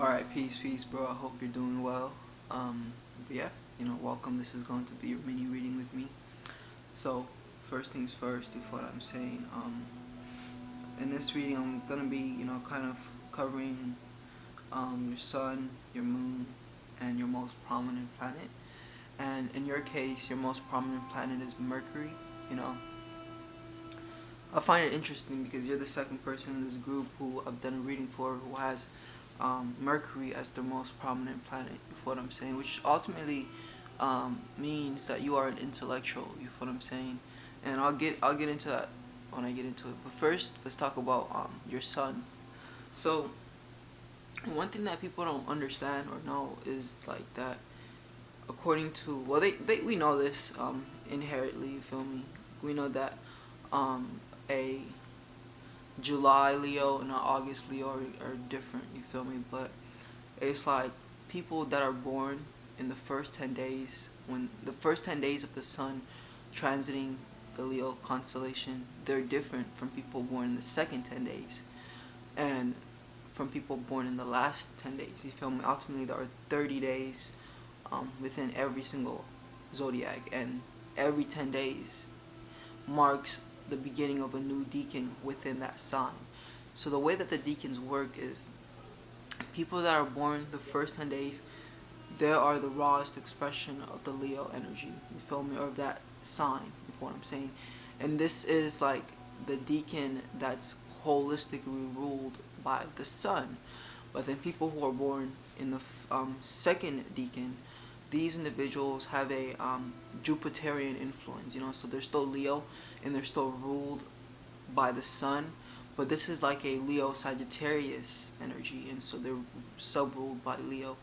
Alright, peace, bro. I hope you're doing well. But yeah, welcome. This is going to be your mini reading with me. So, first things first, is what I'm saying. In this reading, I'm gonna be, kind of covering your sun, your moon, and your most prominent planet. And in your case, your most prominent planet is Mercury. You know, I find it interesting because you're the second person in this group who I've done a reading for who has Mercury as the most prominent planet. You feel what I'm saying? Which ultimately means that you are an intellectual. You feel what I'm saying? And I'll get into that when I get into it. But first, let's talk about your sun. So one thing that people don't understand or know is like that. According to we know this inherently. You feel me? We know that a July Leo and an August Leo are different, you feel me? But it's like people that are born in the first 10 days, when the first 10 days of the sun transiting the Leo constellation, they're different from people born in the second 10 days and from people born in the last 10 days, you feel me? Ultimately, there are 30 days within every single zodiac, and every 10 days marks the beginning of a new decan within that sign. So the way that the decans work is people that are born the first 10 days, they are the rawest expression of the Leo energy, you feel me, or of that sign, you feel what I'm saying? And this is like the decan that's holistically ruled by the sun. But then people who are born in the second decan, these individuals have a Jupiterian influence, so they're still Leo and they're still ruled by the sun, but this is like a Leo Sagittarius energy, and so they're sub-ruled by Leo,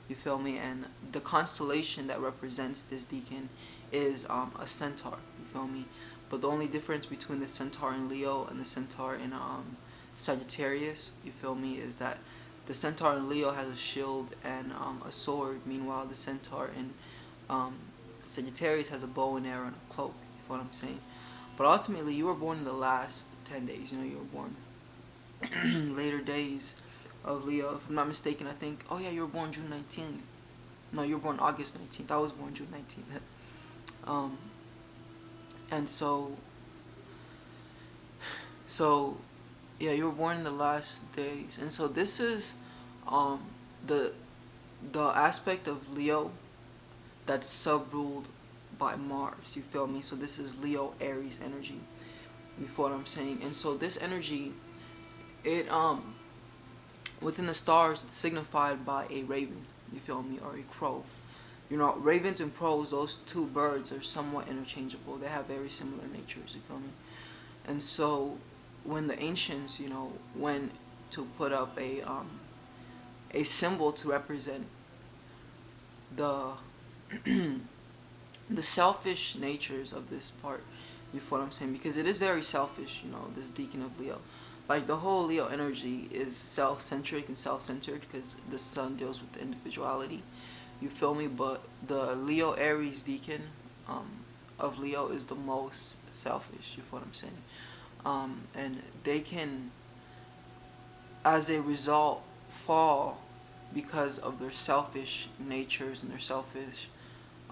you feel me? And the constellation that represents this decan is a centaur, you feel me? But the only difference between the centaur in Leo and the centaur in Sagittarius, you feel me, is that the centaur in Leo has a shield and a sword. Meanwhile, the centaur in Sagittarius has a bow and arrow and a cloak. You feel what I'm saying? But ultimately, you were born in the last 10 days. You were born later days of Leo. If I'm not mistaken, I think, oh yeah, you were born June 19th. No, you were born August 19th. I was born June 19th. um, and so yeah, you were born in the last days, and so this is um, the the aspect of Leo that's sub-ruled by Mars. You feel me? So this is Leo Aries energy. You feel what I'm saying? And so this energy, it within the stars, it's signified by a raven. You feel me? Or a crow. Ravens and crows, those two birds are somewhat interchangeable. They have very similar natures. You feel me? And so when the ancients, went to put up a symbol to represent the the selfish natures of this part, you feel what I'm saying? Because it is very selfish, this deacon of Leo. Like the whole Leo energy is self-centric and self-centered because the sun deals with the individuality. You feel me? But the Leo Aries deacon of Leo is the most selfish. You feel what I'm saying? And they can, as a result, fall because of their selfish natures and their selfish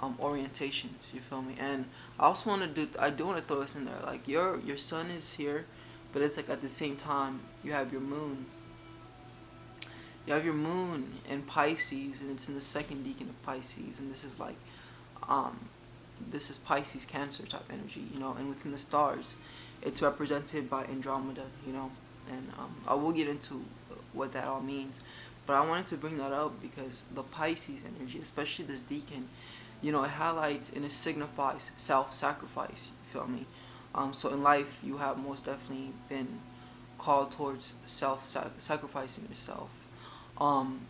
orientations. You feel me? And I do want to throw this in there. Like your sun is here, but it's like at the same time you have your moon. You have your moon in Pisces, and it's in the second decan of Pisces, and um, this is Pisces Cancer type energy, and within the stars, it's represented by Andromeda, and I will get into what that all means, but I wanted to bring that up because the Pisces energy, especially this decan, it highlights and it signifies self-sacrifice. You feel me? So in life, you have most definitely been called towards sacrificing yourself. Um,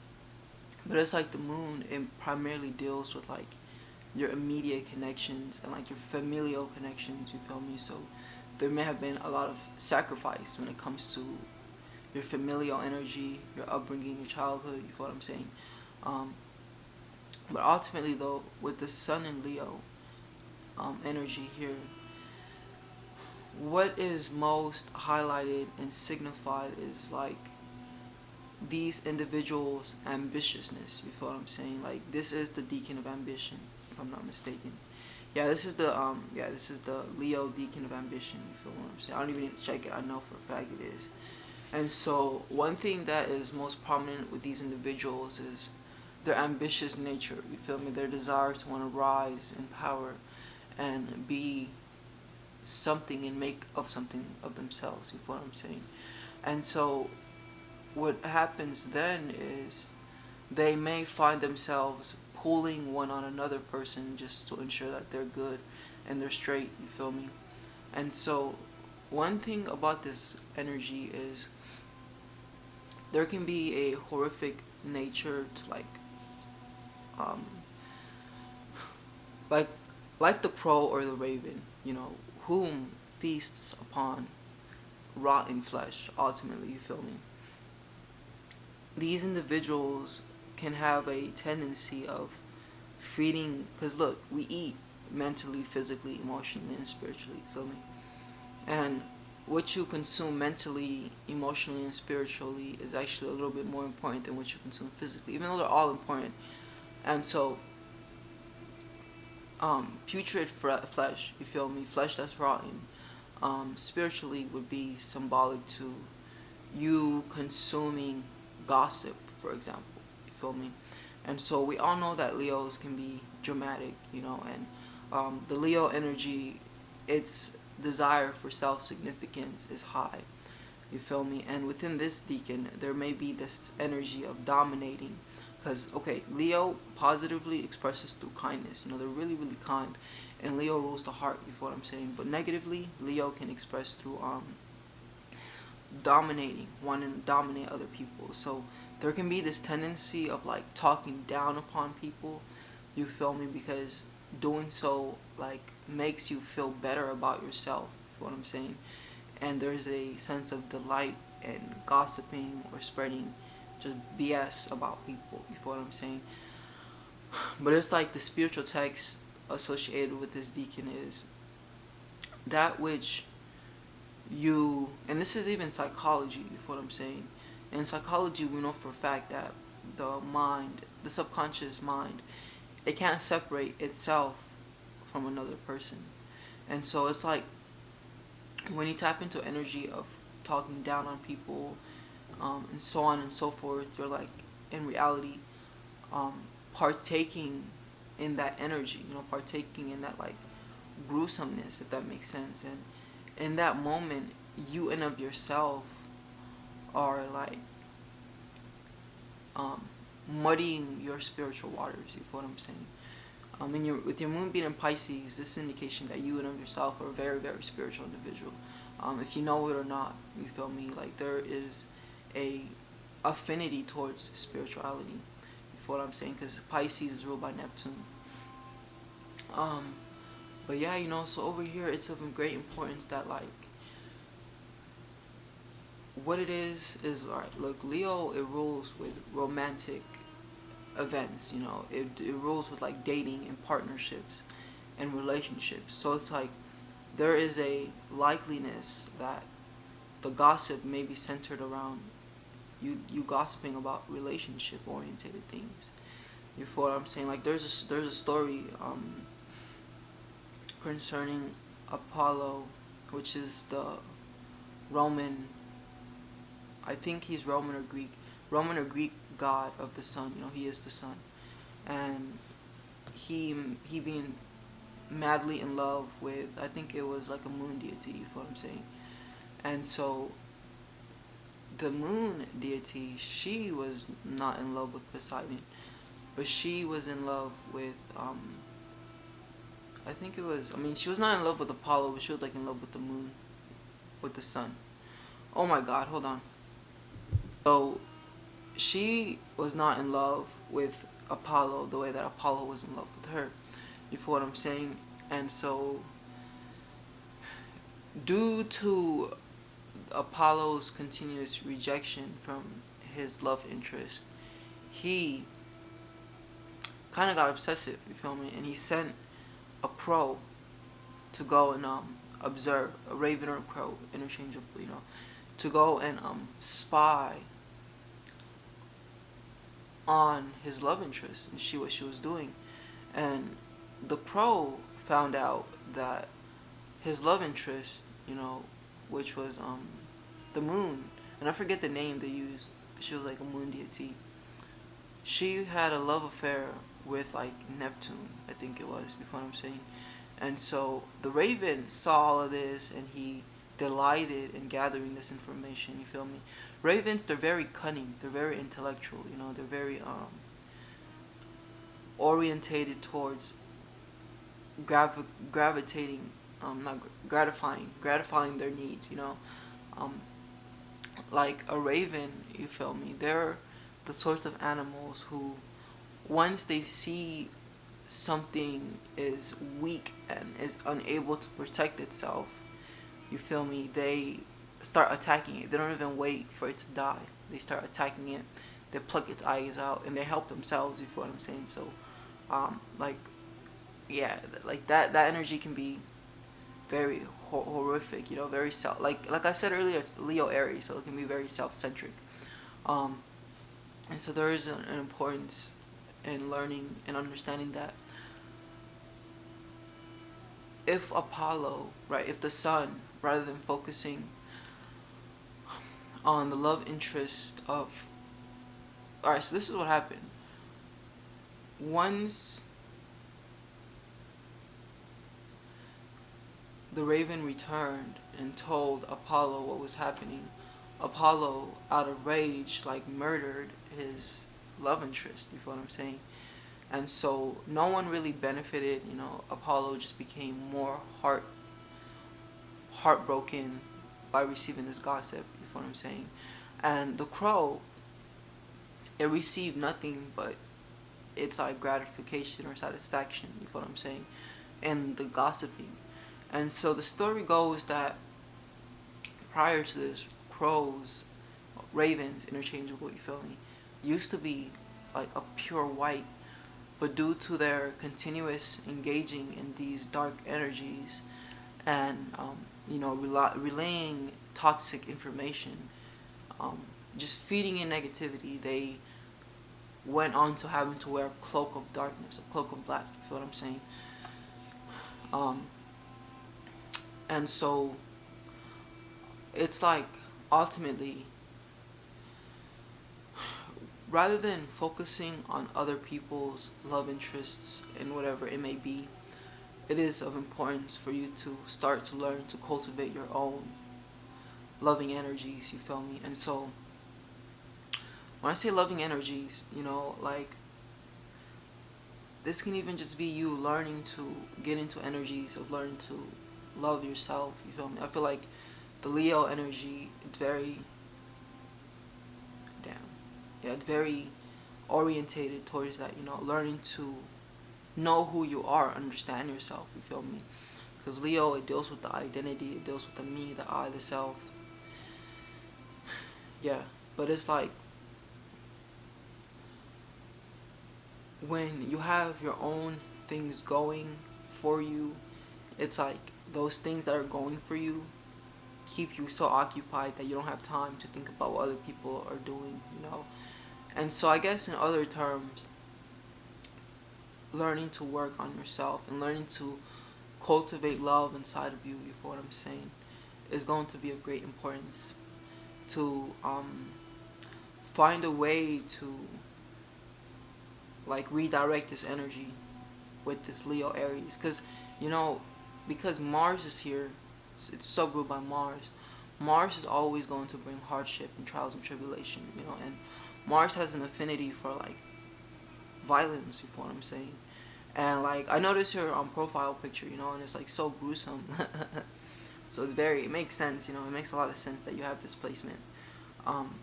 but it's like the moon. It primarily deals with like your immediate connections and like your familial connections. You feel me? So there may have been a lot of sacrifice when it comes to your familial energy, your upbringing, your childhood. You feel what I'm saying? Um, but ultimately, though, with the Sun and Leo energy here, what is most highlighted and signified is like these individuals' ambitiousness. You feel what I'm saying? Like this is the deacon of ambition, if I'm not mistaken. This is the Leo deacon of ambition. You feel what I'm saying? I don't even need to check it. I know for a fact it is. And so one thing that is most prominent with these individuals is their ambitious nature. You feel me? Their desire to want to rise in power and be something and make of something of themselves. You feel what I'm saying? And so what happens then is they may find themselves pulling one on another person just to ensure that they're good and they're straight. You feel me? And so one thing about this energy is there can be a horrific nature to um like like the crow or the raven, whom feasts upon rotten flesh ultimately. You feel me? These individuals can have a tendency of feeding, because look, we eat mentally, physically, emotionally, and spiritually. You feel me? And what you consume mentally, emotionally, and spiritually is actually a little bit more important than what you consume physically, even though they're all important. And so, putrid flesh, you feel me? Flesh that's rotten, spiritually would be symbolic to you consuming gossip, for example. You feel me? And so we all know that Leos can be dramatic, and the Leo energy, its desire for self-significance is high. You feel me? And within this deacon, there may be this energy of dominating. Because, okay, Leo positively expresses through kindness. They're really, really kind. And Leo rules the heart, you feel what I'm saying? But negatively, Leo can express through dominating, wanting to dominate other people. So there can be this tendency of like talking down upon people, you feel me, because doing so like makes you feel better about yourself, you feel what I'm saying? And there's a sense of delight in gossiping or spreading just BS about people, you feel what I'm saying? But it's like the spiritual text associated with this deacon is that which and this is even psychology, you feel what I'm saying? In psychology, we know for a fact that the subconscious mind, it can't separate itself from another person. And so it's like when you tap into energy of talking down on people, and so on and so forth, you're like in reality partaking in that energy, partaking in that like gruesomeness, if that makes sense. And in that moment, you and of yourself are like muddying your spiritual waters. You feel what I'm saying? With your moon being in Pisces, this is an indication that you and of yourself are a very, very spiritual individual. If you know it or not, you feel me? Like there is a affinity towards spirituality. You feel what I'm saying? Because Pisces is ruled by Neptune. But yeah, so over here it's of great importance that like what it is alright. Look, Leo, it rules with romantic events. It rules with like dating and partnerships and relationships. So it's like there is a likeliness that the gossip may be centered around you gossiping about relationship oriented things. You feel what I'm saying? Like there's a story concerning Apollo, which is the Roman, I think he's Roman or Greek god of the sun. He is the sun, and he being madly in love with, I think it was like a moon deity. You feel what I'm saying? And so the moon deity, she was not in love with Poseidon, but she was in love with I think it was, she was not in love with Apollo, but she was like in love with the moon, with the sun. Oh my god, hold on. So she was not in love with Apollo the way that Apollo was in love with her. You feel what I'm saying? And so due to Apollo's continuous rejection from his love interest, he kind of got obsessive, you feel me? And he sent a crow to go and observe, a raven or a crow, interchangeable, to go and spy on his love interest and see what she was doing. And the crow found out that his love interest, which was the moon, and I forget the name they used. She was like a moon deity. She had a love affair with like Neptune, I think it was. You know what I'm saying? And so the Raven saw all of this, and he delighted in gathering this information. You feel me? Ravens, they're very cunning. They're very intellectual. They're very orientated towards gravitating, not gratifying their needs. Um, like a raven. You feel me? They're the sorts of animals who, once they see something is weak and is unable to protect itself, you feel me? They start attacking it. They don't even wait for it to die. They start attacking it. They pluck its eyes out and they help themselves. You feel what I'm saying? So, like, yeah, like that energy can be very horrific. Very like I said earlier, it's Leo Aries, so it can be very self-centric. Um, and so there is an importance in learning and understanding that if Apollo, right, if the sun, rather than focusing on the love interest of, alright, so this is what happened. Once the raven returned and told Apollo what was happening, Apollo, out of rage, like murdered his love interest. You feel what I'm saying? And so no one really benefited. Apollo just became more heartbroken by receiving this gossip. You feel what I'm saying? And the crow, it received nothing but its like gratification or satisfaction. You feel what I'm saying? And the gossiping. And so the story goes that prior to this, crows, ravens, interchangeable, you feel me, used to be like a pure white, but due to their continuous engaging in these dark energies and relaying toxic information, um, just feeding in negativity, they went on to having to wear a cloak of darkness, a cloak of black. You feel what I'm saying? Um, and so it's like ultimately, rather than focusing on other people's love interests and whatever it may be, it is of importance for you to start to learn to cultivate your own loving energies. You feel me? And so when I say loving energies, like, this can even just be you learning to get into energies of learning to love yourself. You feel me? I feel like the Leo energy, it's very, damn, yeah, it's very orientated towards that. Learning to know who you are, understand yourself. You feel me? Because Leo, it deals with the identity, it deals with the me, the I, the self. Yeah, but it's like when you have your own things going for you, it's like those things that are going for you keep you so occupied that you don't have time to think about what other people are doing. And so I guess in other terms, learning to work on yourself and learning to cultivate love inside of you, you feel what I'm saying, is going to be of great importance to find a way to like redirect this energy with this Leo Aries, because Mars is here, it's subruled by Mars. Mars is always going to bring hardship and trials and tribulation, and Mars has an affinity for like violence. You feel what I'm saying? And like I noticed her profile picture, and it's like so gruesome. So it makes sense, it makes a lot of sense that you have this placement. Um,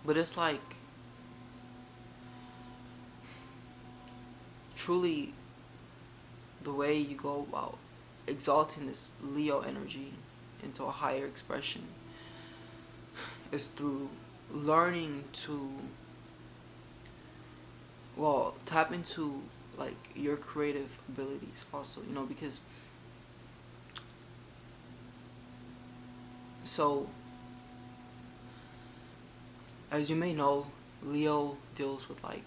but it's like truly the way you go about exalting this Leo energy into a higher expression is through learning to, well, tap into like your creative abilities also, because so as you may know, Leo deals with like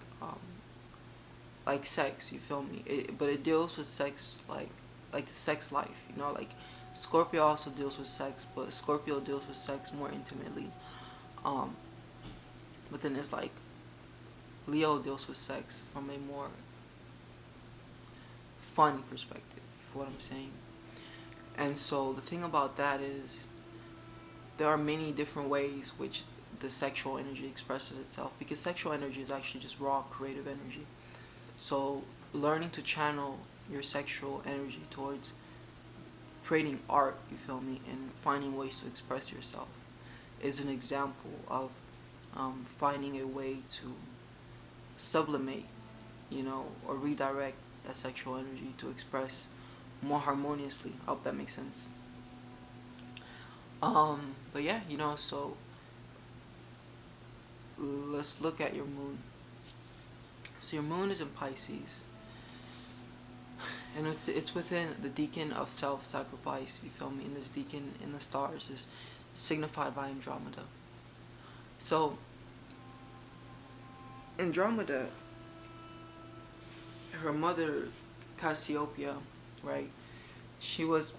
sex, you feel me? But it deals with sex like the sex life, you know, like Scorpio also deals with sex, but Scorpio deals with sex more intimately. Um, but then it's like Leo deals with sex from a more fun perspective, you feel what I'm saying? And so the thing about that is there are many different ways which the sexual energy expresses itself, because sexual energy is actually just raw creative energy. So learning to channel your sexual energy towards creating art, you feel me, and finding ways to express yourself is an example of finding a way to sublimate, you know, or redirect that sexual energy to express more harmoniously. I hope that makes sense. But yeah, you know, so let's look at your moon. So your moon is in Pisces, and it's within the decan of self-sacrifice. You feel me? And this decan in the stars is signified by Andromeda. So Andromeda, her mother Cassiopeia, right? She was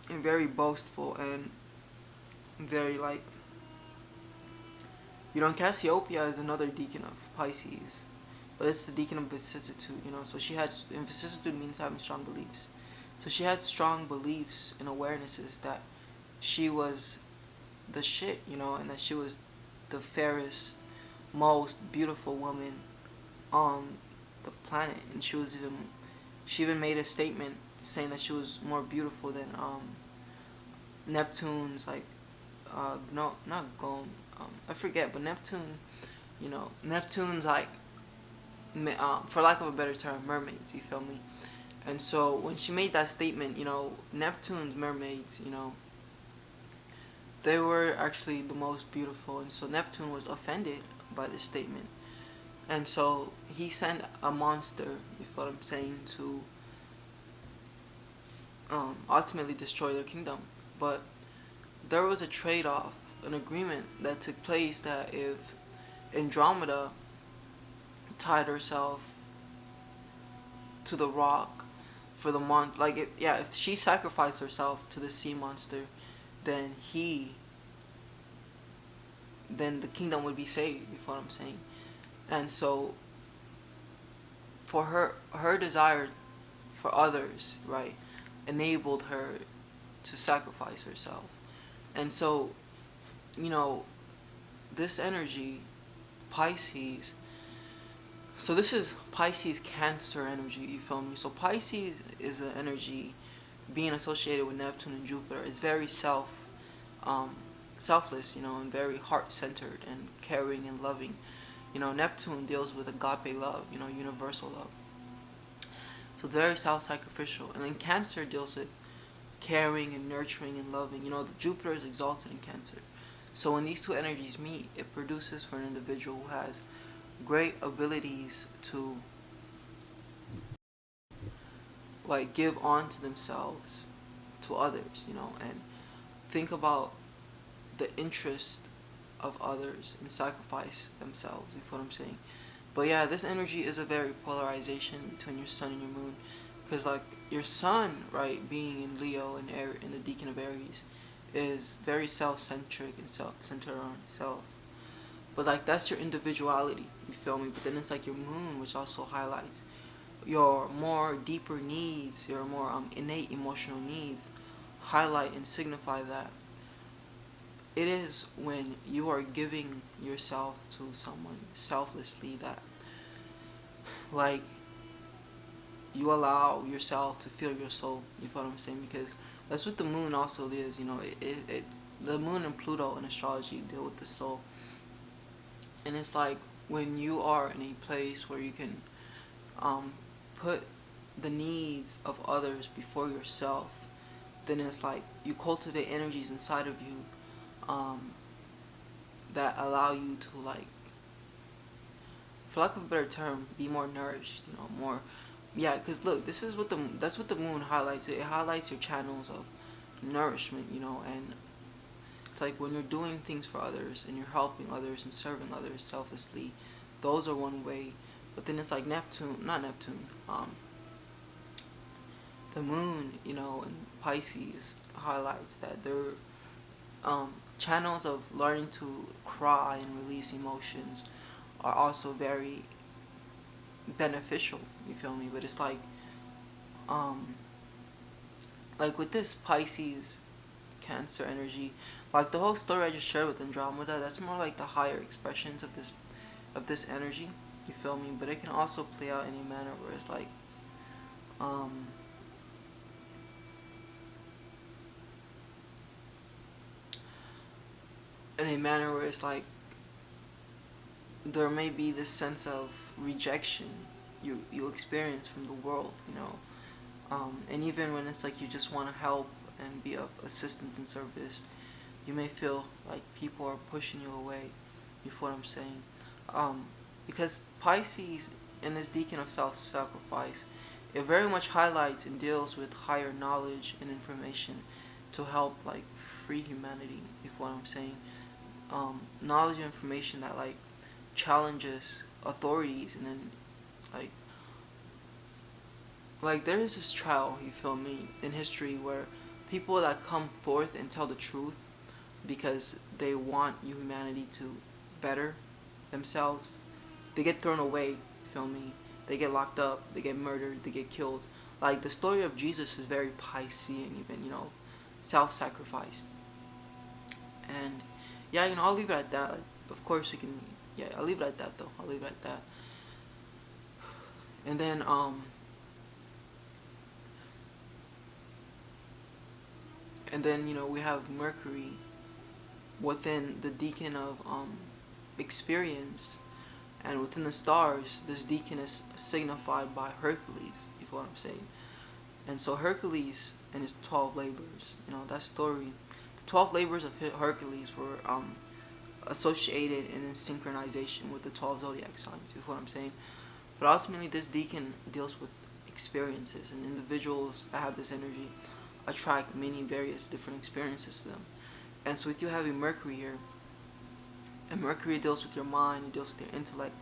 very boastful and very like, you know, Cassiopeia is another deacon of Pisces, but it's the deacon of vicissitude, you know. So she had, and vicissitude means having strong beliefs. So she had strong beliefs and awarenesses that she was the shit, you know, and that she was the fairest, most beautiful woman on the planet. And she even made a statement saying that she was more beautiful than Neptune's like no, not Gon, I forget, but Neptune, you know, Neptune's like for lack of a better term, mermaids, you feel me? And so when she made that statement, you know, Neptune's mermaids, you know, they were actually the most beautiful, and so Neptune was offended by this statement. And so he sent a monster, you feel what I'm saying, to ultimately destroy their kingdom. But there was a trade-off, an agreement that took place, that if Andromeda tied herself to the rock for the month, like if she sacrificed herself to the sea monster, then then the kingdom would be saved. You know what I'm saying? And so for her desire for others, right, enabled her to sacrifice herself. And so, you know, this energy, Pisces. So this is Pisces Cancer energy, you feel me? So Pisces is an energy being associated with Neptune and Jupiter. It's very um, selfless, you know, and very heart-centered and caring and loving. You know, Neptune deals with agape love, you know, universal love. So it's very self-sacrificial. And then Cancer deals with caring and nurturing and loving. You know, the Jupiter is exalted in Cancer. So when these two energies meet, it produces for an individual who has great abilities to like give on to themselves to others, you know, and think about the interest of others and sacrifice themselves. You feel what I'm saying? But yeah, this energy is a very polarization between your sun and your moon, because like your sun, right, being in Leo and in the decan of Aries, is very self-centric and self-centered on self. But like that's your individuality, you feel me? But then it's like your moon, which also highlights your more deeper needs, your more innate emotional needs, highlight and signify that it is when you are giving yourself to someone selflessly that like you allow yourself to feel your soul. You feel what I'm saying? Because that's what the moon also is. You know, the moon and Pluto in astrology deal with the soul, and it's like when you are in a place where you can um, put the needs of others before yourself, then it's like you cultivate energies inside of you um, that allow you to like, for lack of a better term, be more nourished. You know, more, yeah. Because look, this is what that's what the moon highlights. It highlights your channels of nourishment. You know, and it's like when you're doing things for others and you're helping others and serving others selflessly, those are one way. But then it's like Neptune, not Neptune, the moon, in Pisces highlights that they're channels of learning to cry and release emotions are also very beneficial. You feel me? But it's um, like with this Pisces Cancer energy, like the whole story I just shared with Andromeda, that's more like the higher expressions of this energy. You feel me? But it can also play out in a manner where it's like um, in a manner where it's like there may be this sense of rejection you experience from the world. And even when it's like you just want to help and be of assistance and service, you may feel like people are pushing you away. You feel what I'm saying? Um, because Pisces in this deacon of self-sacrifice, it very much highlights and deals with higher knowledge and information to help like free humanity. You feel what I'm saying? Knowledge and information that like challenges authorities, and then like there is this trial, you feel me, in history where people that come forth and tell the truth because they want humanity to better themselves, they get thrown away, you feel me? They get locked up, they get murdered, they get killed. Like the story of Jesus is very Piscean, even, self-sacrifice. And yeah, I'll leave it at that. Like, of course we can, yeah, I'll leave it at that though. I'll leave it at that. And then we have Mercury within the deacon of experience, and within the stars this deacon is signified by Hercules. You know what I'm saying? And so Hercules and his 12 labors, that story, the 12 labors of Hercules were associated and in synchronization with the 12 zodiac signs. You know what I'm saying? But ultimately this deacon deals with experiences, and individuals that have this energy attract many various different experiences to them. And so with you having Mercury here, and Mercury deals with your mind, it deals with your intellect,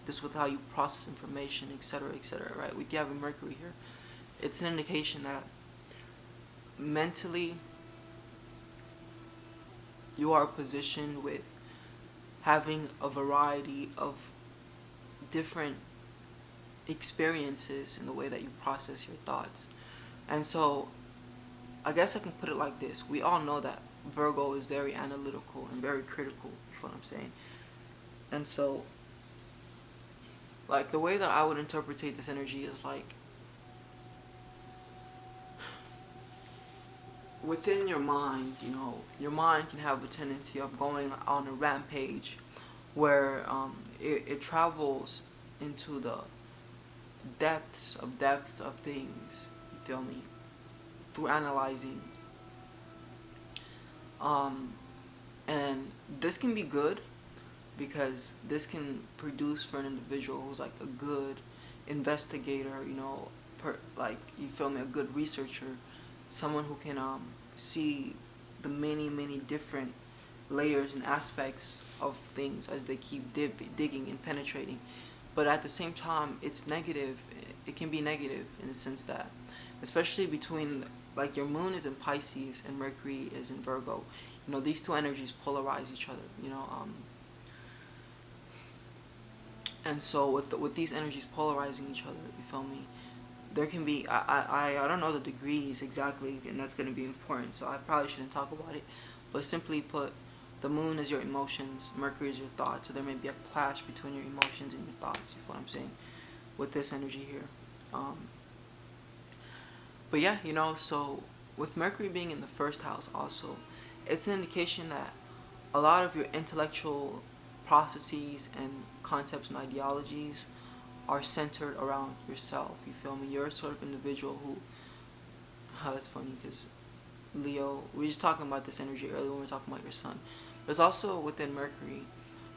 it deals with how you process information, etc., etc., right? With you having Mercury here, it's an indication that mentally you are positioned with having a variety of different experiences in the way that you process your thoughts. And so I guess I can put it like this. We all know that Virgo is very analytical and very critical, is what I'm saying. And so, like, the way that I would interpret this energy is like, within your mind, your mind can have a tendency of going on a rampage where it travels into the depths of things, you feel me, through analyzing. And this can be good because this can produce for an individual who's like a good investigator, like, you feel me, a good researcher, someone who can see the many different layers and aspects of things as they keep digging and penetrating. But at the same time, it's negative. It can be negative in the sense that, especially between, like, your moon is in Pisces and Mercury is in Virgo. These two energies polarize each other. And so with these energies polarizing each other, you feel me, there can be, I don't know the degrees exactly, and that's going to be important, so I probably shouldn't talk about it. But simply put, the moon is your emotions, Mercury is your thoughts, so there may be a clash between your emotions and your thoughts. You feel what I'm saying? With this energy here. But yeah, so with Mercury being in the first house also, it's an indication that a lot of your intellectual processes and concepts and ideologies are centered around yourself. You feel me? You're a sort of individual who, it's funny because Leo, we were just talking about this energy earlier when we were talking about your sun. There's also within Mercury,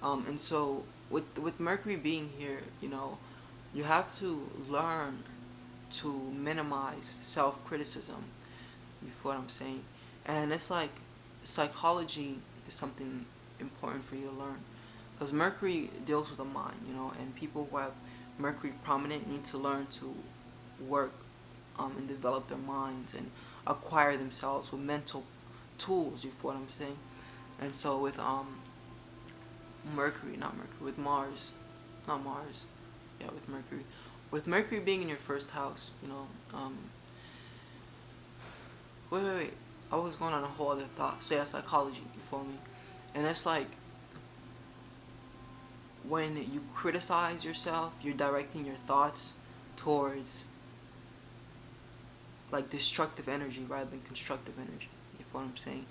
and so with Mercury being here, you have to learn to minimize self-criticism. You feel what I'm saying? And it's like psychology is something important for you to learn, because Mercury deals with the mind, and people who have Mercury prominent need to learn to work and develop their minds and acquire themselves with mental tools. You feel what I'm saying? And so with Mercury, not Mercury, with Mars, not Mars, yeah, with Mercury being in your first house, wait, I was going on a whole other thought. So yeah, psychology, you feel me? And it's like when you criticize yourself, you're directing your thoughts towards like destructive energy rather than constructive energy. You feel what I'm saying?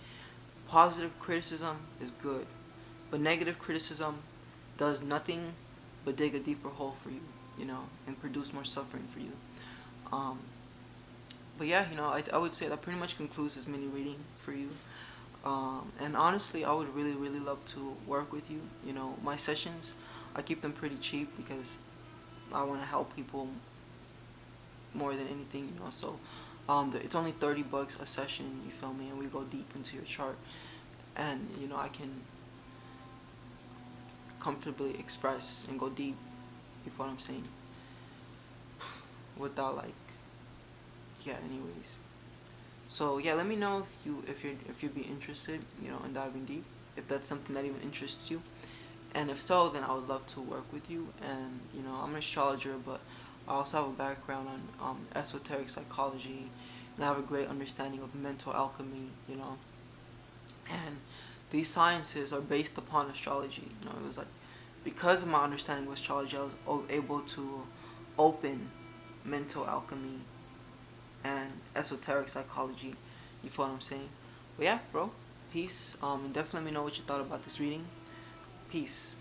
Positive criticism is good, but negative criticism does nothing but dig a deeper hole for you, and produce more suffering for you. Um, but yeah, I would say that pretty much concludes this mini reading for you. And honestly, I would really, really love to work with you. My sessions, I keep them pretty cheap because I want to help people more than anything. So it's only $30 a session. You feel me? And we go deep into your chart, and I can comfortably express and go deep. You feel what I'm saying? Without like, yeah. Anyways, so yeah, let me know if you'd be interested, in diving deep, if that's something that even interests you. And if so, then I would love to work with you. And I'm an astrologer, but I also have a background on esoteric psychology, and I have a great understanding of mental alchemy. And these sciences are based upon astrology. It was like because of my understanding of astrology, I was able to open mental alchemy and esoteric psychology. You feel what I'm saying? But yeah, bro. Peace. And definitely let me know what you thought about this reading. Peace.